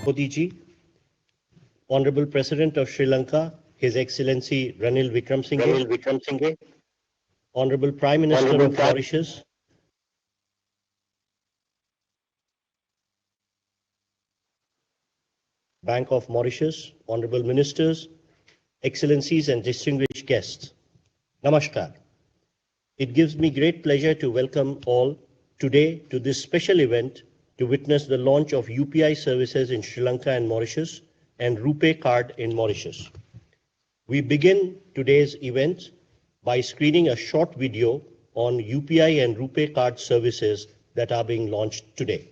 Modi ji, Honorable President of Sri Lanka, His Excellency Ranil Wickremesinghe, Honorable Prime Minister of Mauritius, Bank of Mauritius, Honorable Ministers, Excellencies and distinguished guests. Namaskar. It gives me great pleasure to welcome all today to this special event to witness the launch of UPI services in Sri Lanka and Mauritius and RuPay card in Mauritius. We begin today's event by screening a short video on UPI and RuPay card services that are being launched today.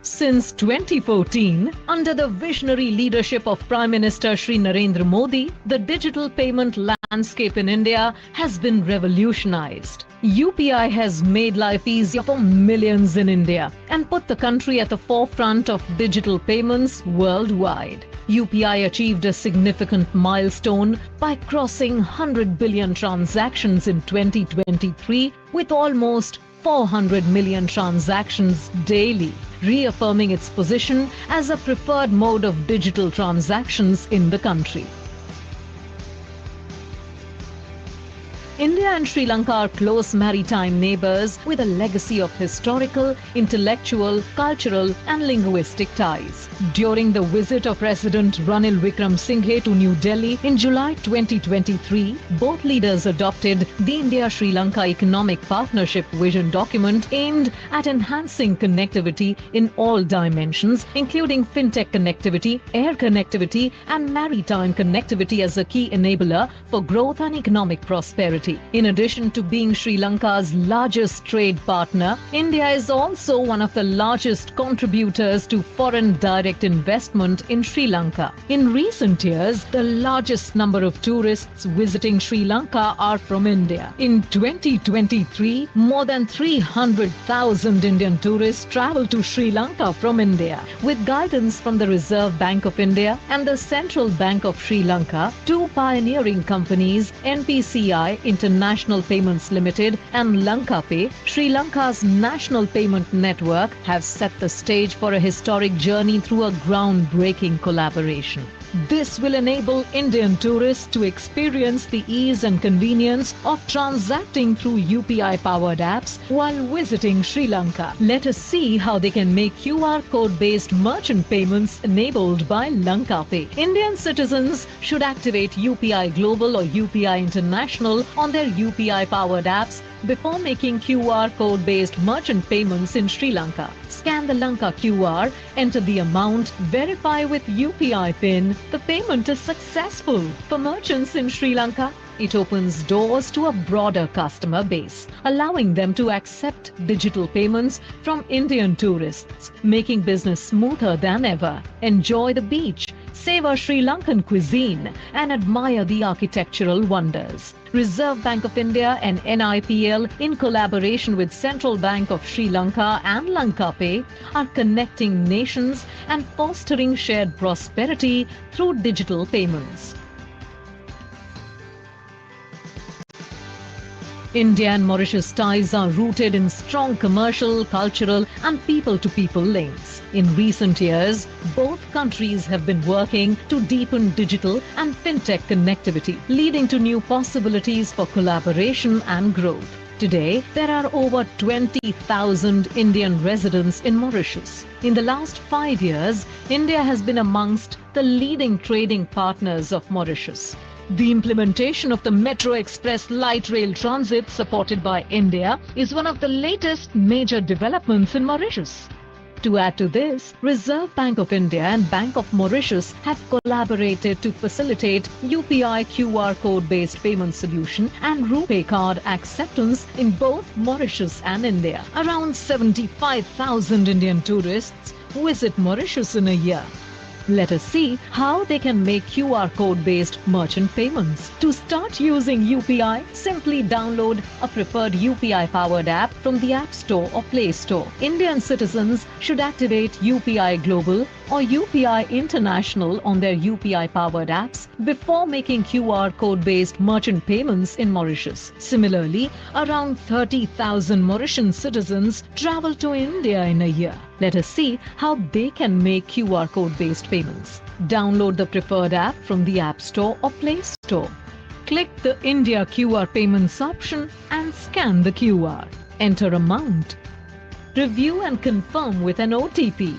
Since 2014, under the visionary leadership of Prime Minister Shri Narendra Modi, the digital payment landscape in India has been revolutionized. UPI has made life easier for millions in India and put the country at the forefront of digital payments worldwide. UPI achieved a significant milestone by crossing 100 billion transactions in 2023 with almost 400 million transactions daily, reaffirming its position as a preferred mode of digital transactions in the country. India and Sri Lanka are close maritime neighbors with a legacy of historical, intellectual, cultural and linguistic ties. During the visit of President Ranil Wickremesinghe to New Delhi in July 2023, both leaders adopted the India-Sri Lanka Economic Partnership Vision document aimed at enhancing connectivity in all dimensions, including fintech connectivity, air connectivity and maritime connectivity as a key enabler for growth and economic prosperity. In addition to being Sri Lanka's largest trade partner, India is also one of the largest contributors to foreign direct investment in Sri Lanka. In recent years, the largest number of tourists visiting Sri Lanka are from India. In 2023, more than 300,000 Indian tourists traveled to Sri Lanka from India. With guidance from the Reserve Bank of India and the Central Bank of Sri Lanka, two pioneering companies, NPCI International Payments Limited and Lanka Pay, Sri Lanka's national payment network, have set the stage for a historic journey through a groundbreaking collaboration. This will enable Indian tourists to experience the ease and convenience of transacting through UPI-powered apps while visiting Sri Lanka. Let us see how they can make QR code-based merchant payments enabled by Lanka Pay. Indian citizens should activate UPI Global or UPI International on their UPI-powered apps before making QR code-based merchant payments in Sri Lanka. Scan the Lanka QR, enter the amount, verify with UPI PIN. The payment is successful. For merchants in Sri Lanka, it opens doors to a broader customer base, allowing them to accept digital payments from Indian tourists, making business smoother than ever. Enjoy the beach, savor Sri Lankan cuisine, and admire the architectural wonders. Reserve Bank of India and NIPL, in collaboration with Central Bank of Sri Lanka and Lanka Pay, are connecting nations and fostering shared prosperity through digital payments. India and Mauritius ties are rooted in strong commercial, cultural and people-to-people links. In recent years, both countries have been working to deepen digital and fintech connectivity, leading to new possibilities for collaboration and growth. Today, there are over 20,000 Indian residents in Mauritius. In the last 5 years, India has been amongst the leading trading partners of Mauritius. The implementation of the Metro Express light rail transit supported by India is one of the latest major developments in Mauritius. To add to this, Reserve Bank of India and Bank of Mauritius have collaborated to facilitate UPI QR code-based payment solution and RuPay card acceptance in both Mauritius and India. Around 75,000 Indian tourists visit Mauritius in a year. Let us see how they can make QR code-based merchant payments. To start using UPI, simply download a preferred UPI-powered app from the App Store or Play Store. Indian citizens should activate UPI Global or UPI International on their UPI-powered apps before making QR code-based merchant payments in Mauritius. Similarly, around 30,000 Mauritian citizens travel to India in a year. Let us see how they can make QR code-based payments. Download the preferred app from the App Store or Play Store. Click the India QR Payments option and scan the QR. Enter amount. Review and confirm with an OTP.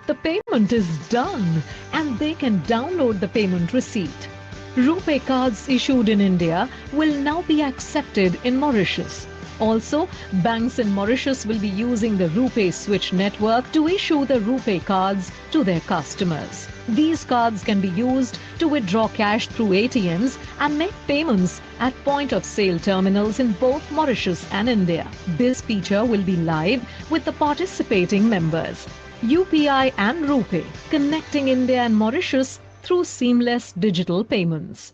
The payment is done and they can download the payment receipt. RuPay cards issued in India will now be accepted in Mauritius. Also, banks in Mauritius will be using the RuPay Switch network to issue the RuPay cards to their customers. These cards can be used to withdraw cash through ATMs and make payments at point-of-sale terminals in both Mauritius and India. This feature will be live with the participating members. UPI and RuPay, connecting India and Mauritius through seamless digital payments.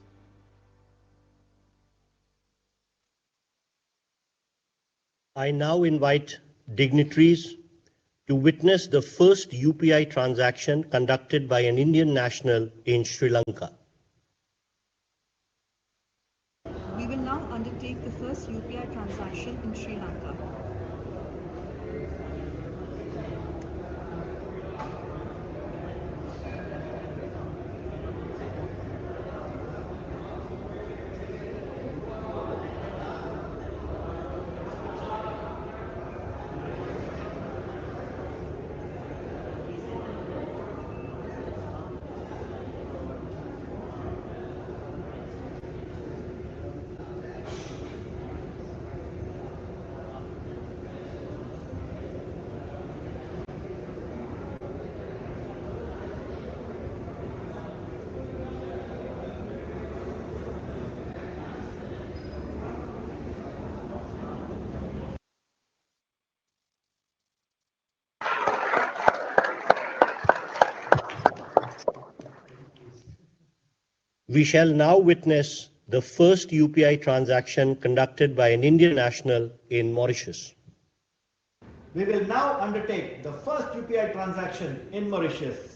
I now invite dignitaries to witness the first UPI transaction conducted by an Indian national in Sri Lanka. We will now undertake the first UPI transaction in Sri Lanka. We shall now witness the first UPI transaction conducted by an Indian national in Mauritius. We will now undertake the first UPI transaction in Mauritius.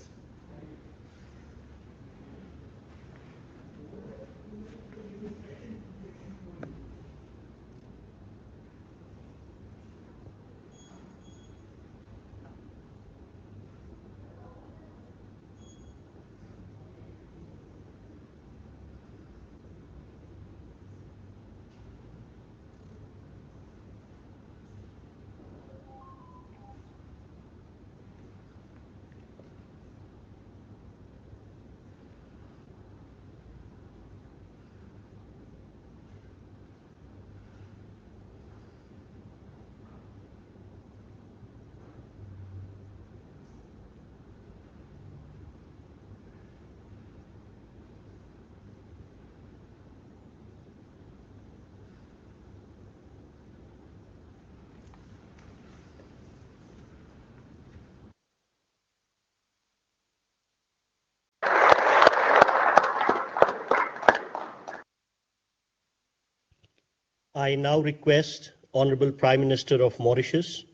I now request Honorable Prime Minister of Mauritius,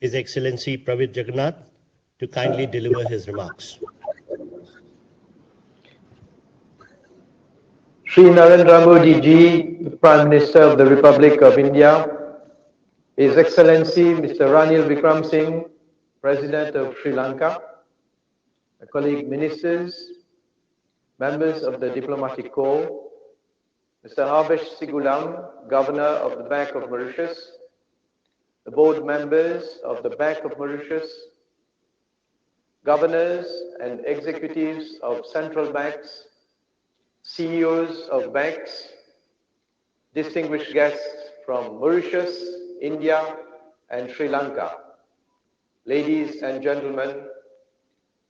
His Excellency Pravind Jagannath, to kindly deliver his remarks. Shri Narendra Modi Ji, the Prime Minister of the Republic of India, His Excellency Mr. Ranil Wickremesinghe, President of Sri Lanka, my colleague ministers, members of the Diplomatic Corps, Mr. Havesh Sigulam, Governor of the Bank of Mauritius, the board members of the Bank of Mauritius, governors and executives of central banks, CEOs of banks, distinguished guests from Mauritius, India, and Sri Lanka. Ladies and gentlemen,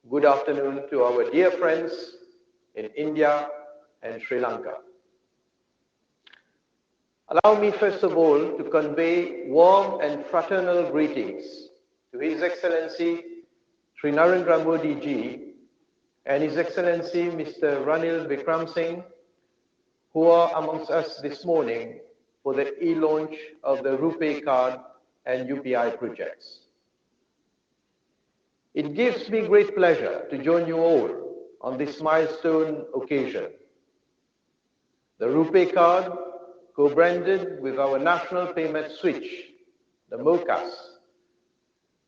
good afternoon to our dear friends in India and Sri Lanka. Allow me first of all to convey warm and fraternal greetings to His Excellency Shri Narendra Modi Ji and His Excellency Mr. Ranil Wickremesinghe, who are amongst us this morning for the e-launch of the RuPay card and UPI projects. It gives me great pleasure to join you all on this milestone occasion. The RuPay card, co-branded with our national payment switch, the MOCAS,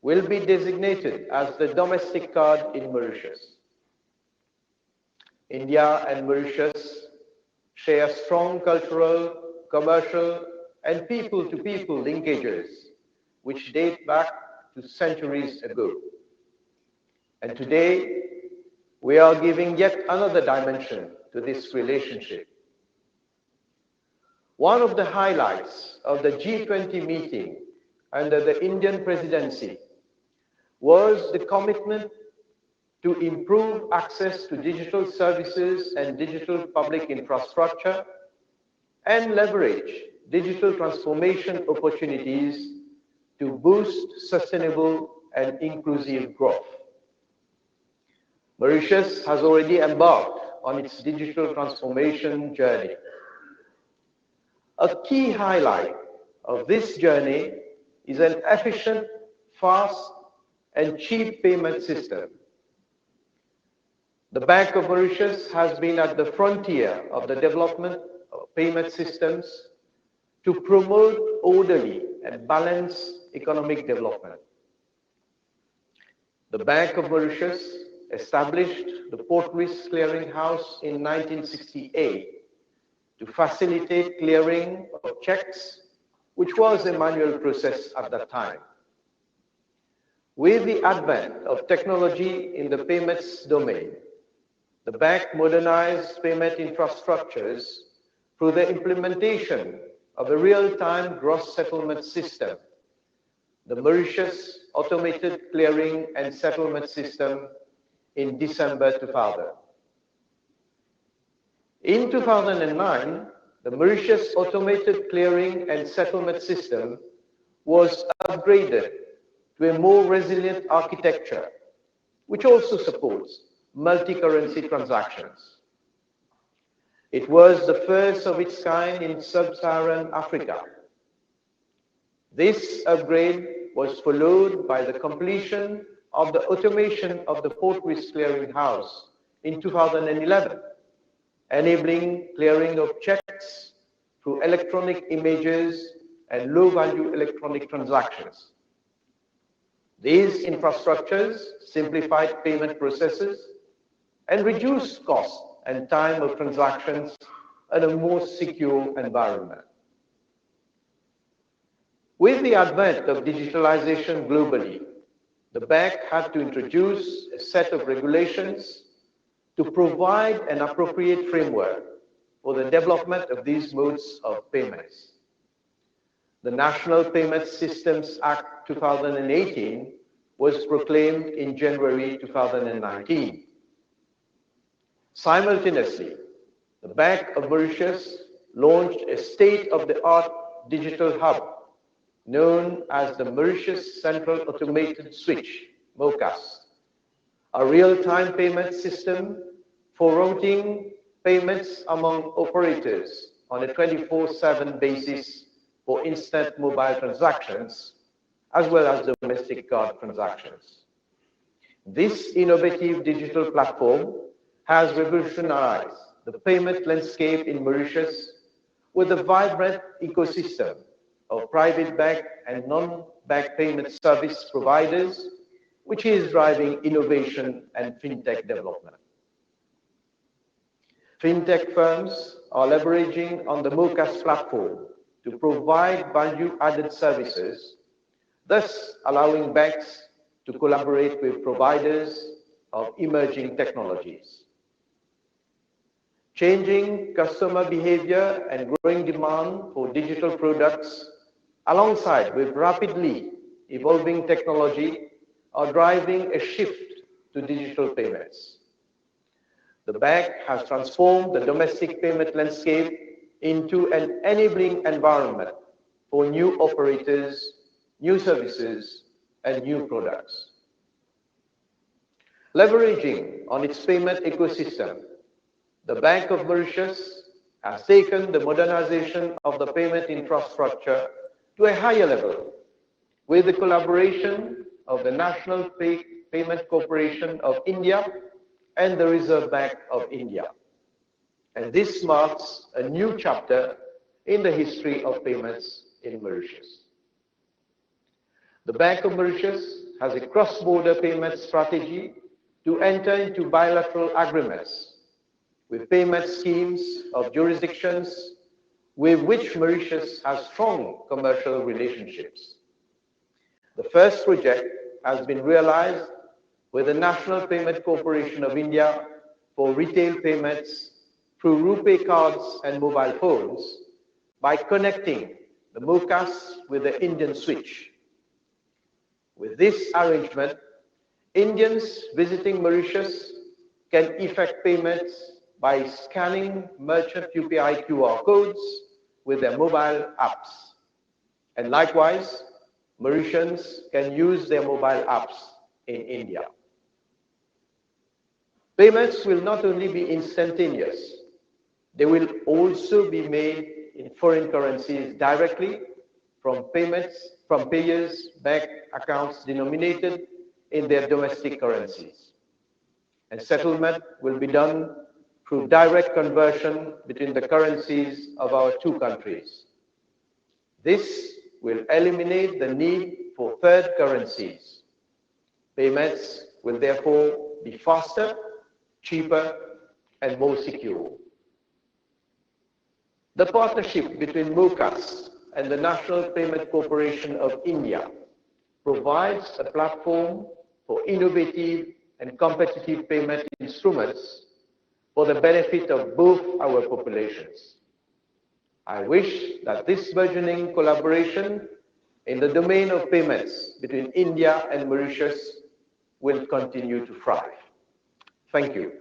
will be designated as the domestic card in Mauritius. India and Mauritius share strong cultural, commercial, and people-to-people linkages which date back to centuries ago. And today, we are giving yet another dimension to this relationship. One of the highlights of the G20 meeting under the Indian presidency was the commitment to improve access to digital services and digital public infrastructure and leverage digital transformation opportunities to boost sustainable and inclusive growth. Mauritius has already embarked on its digital transformation journey. A key highlight of this journey is an efficient, fast, and cheap payment system. The Bank of Mauritius has been at the frontier of the development of payment systems to promote orderly and balanced economic development. The Bank of Mauritius established the Port Risk Clearing House in 1968 to facilitate clearing of checks, which was a manual process at that time. With the advent of technology in the payments domain, the bank modernized payment infrastructures through the implementation of a real-time gross settlement system, the Mauritius Automated Clearing and Settlement System, in December 2000. In 2009, the Mauritius Automated Clearing and Settlement System was upgraded to a more resilient architecture, which also supports multi-currency transactions. It was the first of its kind in sub-Saharan Africa. This upgrade was followed by the completion of the automation of the Port Risk Clearing House in 2011, enabling clearing of checks through electronic images and low-value electronic transactions. These infrastructures simplified payment processes and reduced cost and time of transactions in a more secure environment. With the advent of digitalization globally, the bank had to introduce a set of regulations to provide an appropriate framework for the development of these modes of payments. The National Payment Systems Act 2018 was proclaimed in January 2019. Simultaneously, the Bank of Mauritius launched a state-of-the-art digital hub known as the Mauritius Central Automated Switch, MOCAS, a real-time payment system for routing payments among operators on a 24/7 basis for instant mobile transactions, as well as domestic card transactions. This innovative digital platform has revolutionized the payment landscape in Mauritius with a vibrant ecosystem of private bank and non-bank payment service providers, which is driving innovation and fintech development. Fintech firms are leveraging on the MOCAS platform to provide value-added services, thus allowing banks to collaborate with providers of emerging technologies. Changing customer behavior and growing demand for digital products, alongside with rapidly evolving technology, are driving a shift to digital payments. The bank has transformed the domestic payment landscape into an enabling environment for new operators, new services, and new products. Leveraging on its payment ecosystem, the Bank of Mauritius has taken the modernization of the payment infrastructure to a higher level with the collaboration of the National Payment Corporation of India and the Reserve Bank of India. And this marks a new chapter in the history of payments in Mauritius. The Bank of Mauritius has a cross-border payment strategy to enter into bilateral agreements with payment schemes of jurisdictions with which Mauritius has strong commercial relationships. The first project has been realized with the National Payment Corporation of India for retail payments through RuPay cards and mobile phones by connecting the MOCAS with the Indian switch. With this arrangement, Indians visiting Mauritius can effect payments by scanning merchant UPI QR codes with their mobile apps. And likewise, Mauritians can use their mobile apps in India. Payments will not only be instantaneous, they will also be made in foreign currencies directly from payers' bank accounts denominated in their domestic currencies. And settlement will be done through direct conversion between the currencies of our two countries. This will eliminate the need for third currencies. Payments will therefore be faster, cheaper, and more secure. The partnership between MOCAS and the National Payment Corporation of India provides a platform for innovative and competitive payment instruments for the benefit of both our populations. I wish that this burgeoning collaboration in the domain of payments between India and Mauritius will continue to thrive. Thank you.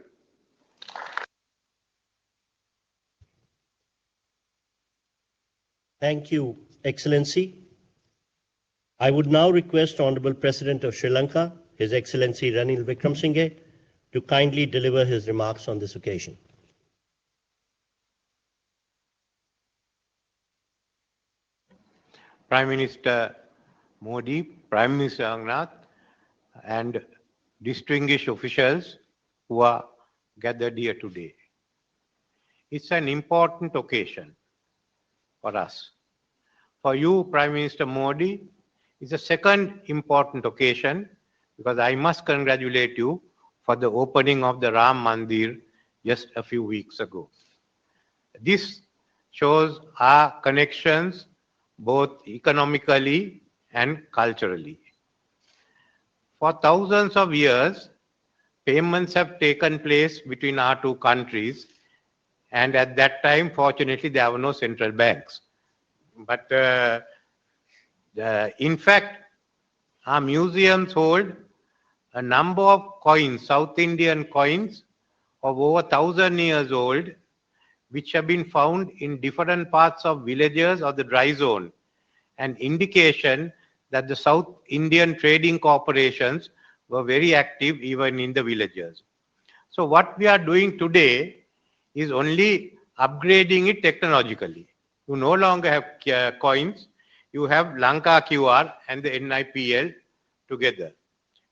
Thank you, Excellency. I would now request Honorable President of Sri Lanka, His Excellency Ranil Wickremesinghe, to kindly deliver his remarks on this occasion. Prime Minister Modi, Prime Minister Herath, and distinguished officials who are gathered here today. It's an important occasion for us. For you, Prime Minister Modi, it's a second important occasion because I must congratulate you for the opening of the Ram Mandir just a few weeks ago. This shows our connections both economically and culturally. For thousands of years, payments have taken place between our two countries, and at that time, fortunately, there were no central banks. But in fact, our museums hold a number of coins, South Indian coins of over 1,000 years old, which have been found in different parts of villages of the dry zone, an indication that the South Indian trading corporations were very active even in the villages. So what we are doing today is only upgrading it technologically. You no longer have coins, you have Lanka QR and the NIPL together.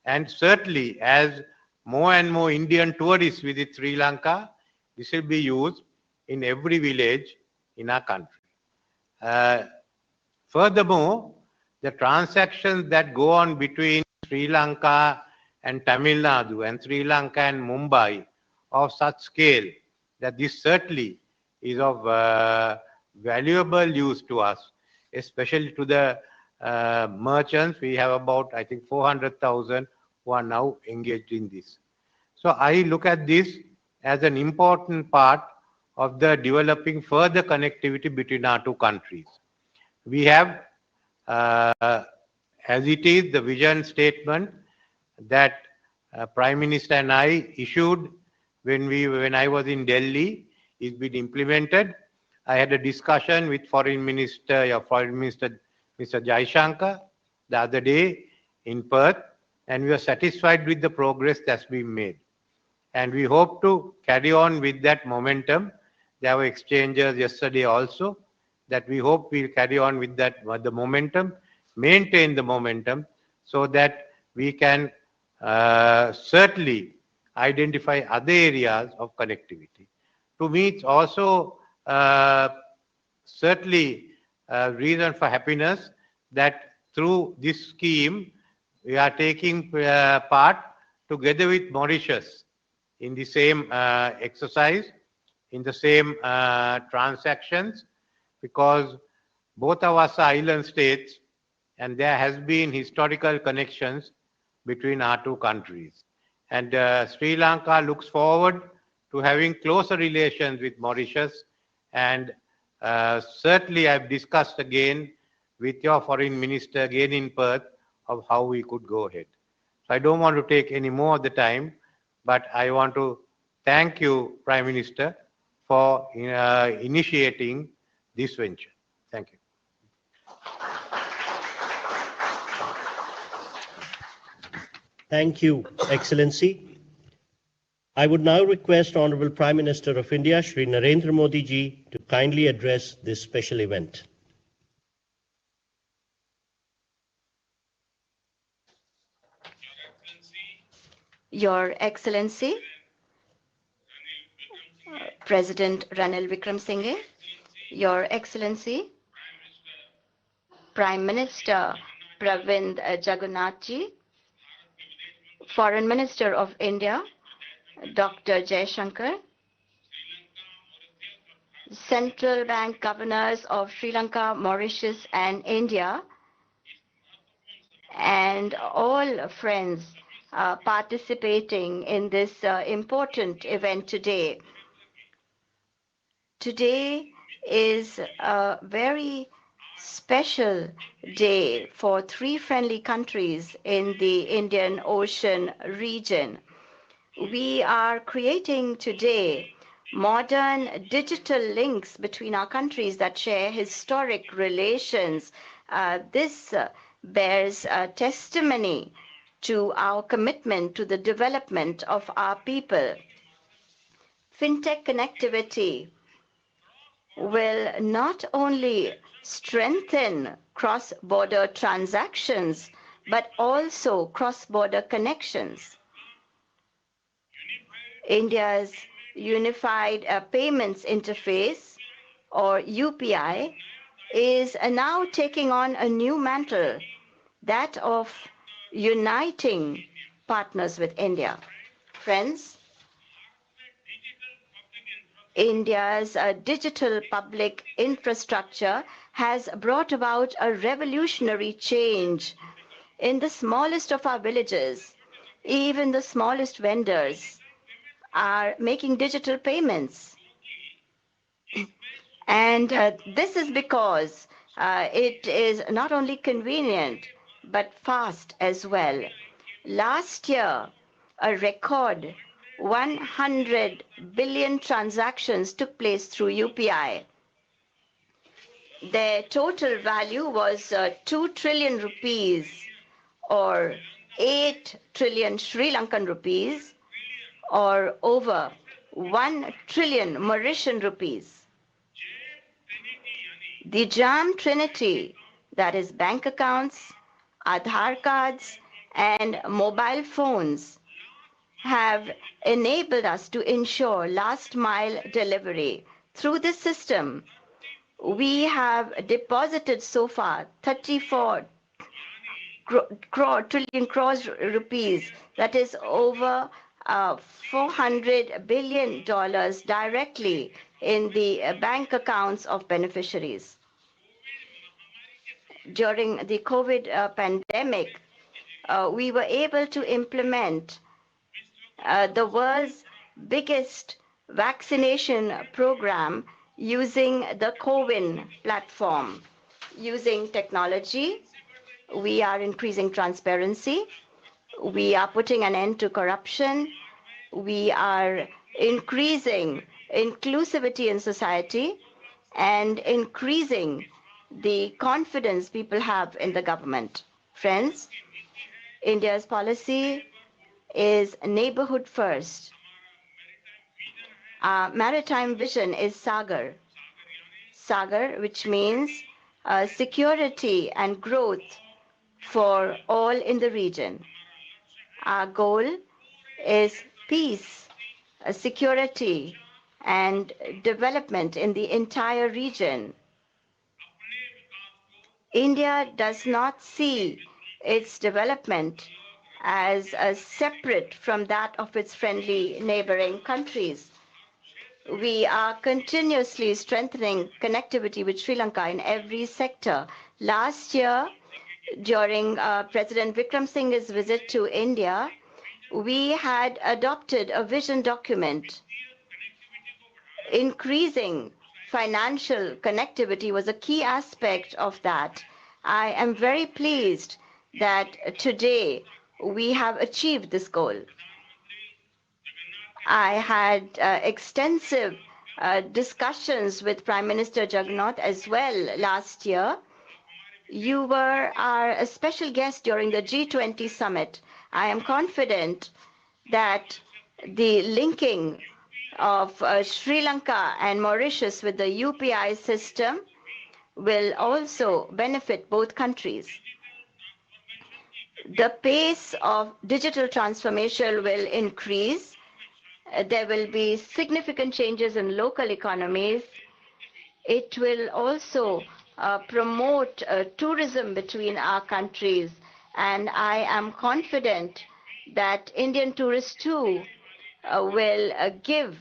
And certainly as more and more Indian tourists visit Sri Lanka, this will be used in every village in our country. Furthermore, the transactions that go on between Sri Lanka and Tamil Nadu and Sri Lanka and Mumbai of such scale that this certainly is of valuable use to us, especially to the merchants. We have about, I think, 400,000 who are now engaged in this. So I look at this as an important part of the developing further connectivity between our two countries. We have, as it is, the vision statement that Prime Minister and I issued when I was in Delhi is been implemented. I had a discussion with Foreign Minister Mr. Jaishankar the other day in Perth, and we are satisfied with the progress that's been made. And we hope to carry on with that momentum. There were exchanges yesterday also that we hope we'll carry on with that, the momentum, maintain the momentum so that we can certainly identify other areas of connectivity. To me, it's also certainly a reason for happiness that through this scheme, we are taking part together with Mauritius in the same exercise, in the same transactions, because both of us are island states and there has been historical connections between our two countries. And Sri Lanka looks forward to having closer relations with Mauritius, and certainly I've discussed again with your foreign minister again in Perth of how we could go ahead. So I don't want to take any more of the time, but I want to thank you, Prime Minister, for initiating this venture. Thank you. Thank you, Excellency. I would now request Honorable Prime Minister of India, Shri Narendra Modi ji, to kindly address this special event. Your Excellency, President Ranil Wickremesinghe, Your Excellency, Prime Minister Pravind Jagannath ji, Foreign Minister of India, Dr. Jaishankar, Central Bank Governors of Sri Lanka, Mauritius, and India, and all friends participating in this important event today. Today is a very special day for three friendly countries in the Indian Ocean region. We are creating today modern digital links between our countries that share historic relations. This bears testimony to our commitment to the development of our people. Fintech connectivity will not only strengthen cross-border transactions, but also cross-border connections. India's Unified Payments Interface, or UPI, is now taking on a new mantle, that of uniting partners with India. Friends, India's digital public infrastructure has brought about a revolutionary change. In the smallest of our villages, even the smallest vendors are making digital payments. And this is because it is not only convenient, but fast as well. Last year, a record 100 billion transactions took place through UPI. Their total value was 2 trillion rupees, or 8 trillion Sri Lankan rupees, or over 1 trillion Mauritian rupees. The JAM Trinity, that is bank accounts, Aadhaar cards, and mobile phones, have enabled us to ensure last mile delivery. Through this system, we have deposited so far 34 trillion crores rupees, that is over $400 billion directly in the bank accounts of beneficiaries. During the COVID pandemic, we were able to implement the world's biggest vaccination program using the CoWIN platform. Using technology, we are increasing transparency. We are putting an end to corruption. We are increasing inclusivity in society and increasing the confidence people have in the government. Friends, India's policy is neighborhood first. Our maritime vision is Sagar. Sagar, which means security and growth for all in the region. Our goal is peace, security, and development in the entire region. India does not see its development as separate from that of its friendly neighboring countries. We are continuously strengthening connectivity with Sri Lanka in every sector. Last year, during President Vikram Singh's visit to India, we had adopted a vision document. Increasing financial connectivity was a key aspect of that. I am very pleased that today we have achieved this goal. I had extensive discussions with Prime Minister Jagannath as well last year. You were our special guest during the G20 summit. I am confident that the linking of Sri Lanka and Mauritius with the UPI system will also benefit both countries. The pace of digital transformation will increase. There will be significant changes in local economies. It will also promote tourism between our countries. And I am confident that Indian tourists too will give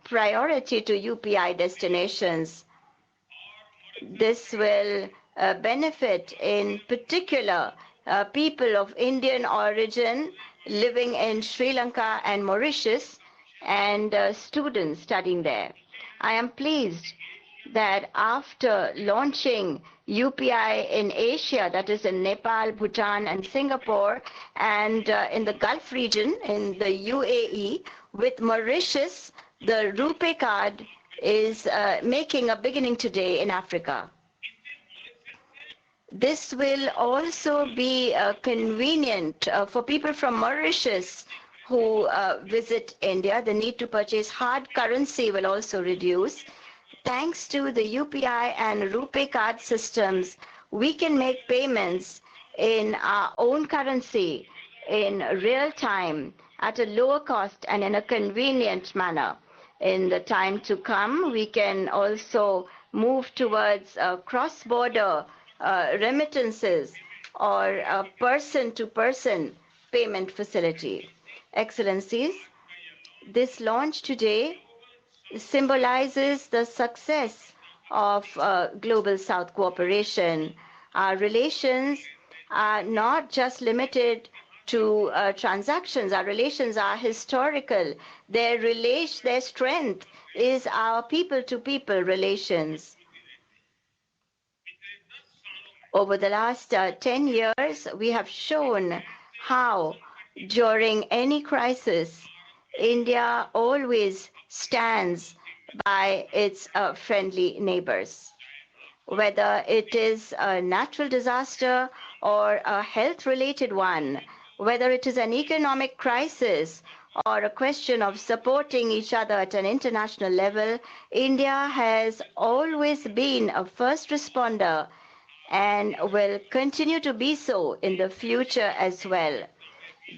priority to UPI destinations. This will benefit in particular people of Indian origin living in Sri Lanka and Mauritius and students studying there. I am pleased that after launching UPI in Asia, that is in Nepal, Bhutan, and Singapore, and in the Gulf region, in the UAE, with Mauritius, the RuPay card is making a beginning today in Africa. This will also be convenient for people from Mauritius who visit India. The need to purchase hard currency will also reduce. Thanks to the UPI and RuPay card systems, we can make payments in our own currency in real time at a lower cost and in a convenient manner. In the time to come, we can also move towards cross-border remittances or person-to-person payment facility. Excellencies, this launch today symbolizes the success of Global South cooperation. Our relations are not just limited to transactions. Our relations are historical. Their strength is our people-to-people relations. Over the last 10 years, we have shown how during any crisis, India always stands by its friendly neighbors. Whether it is a natural disaster or a health-related one, whether it is an economic crisis or a question of supporting each other at an international level, India has always been a first responder and will continue to be so in the future as well.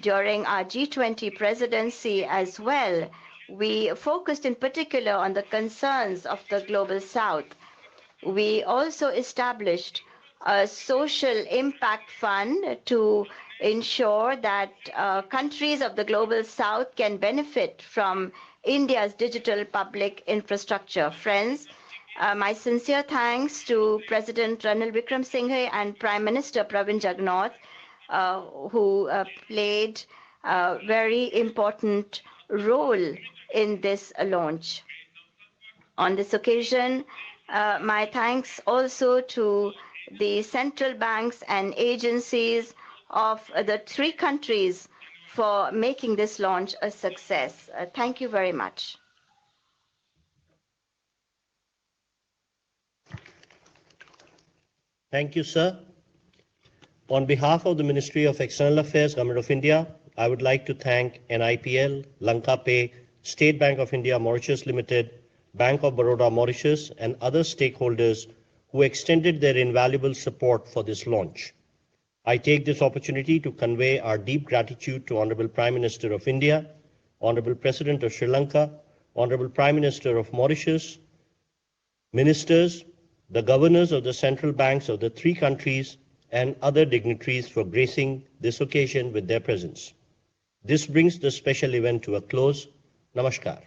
During our G20 presidency as well, we focused in particular on the concerns of the Global South. We also established a social impact fund to ensure that countries of the Global South can benefit from India's digital public infrastructure. Friends, my sincere thanks to President Ranil Wickremesinghe and Prime Minister Pravin Jagannath, who played a very important role in this launch. On this occasion, my thanks also to the central banks and agencies of the 3 countries for making this launch a success. Thank you very much. Thank you, sir. On behalf of the Ministry of External Affairs, Government of India, I would like to thank NIPL, Lanka Pay, State Bank of India Mauritius Limited, Bank of Baroda Mauritius, and other stakeholders who extended their invaluable support for this launch. I take this opportunity to convey our deep gratitude to Honorable Prime Minister of India, Honorable President of Sri Lanka, Honorable Prime Minister of Mauritius, ministers, the governors of the central banks of the three countries, and other dignitaries for gracing this occasion with their presence. This brings the special event to a close. Namaskar.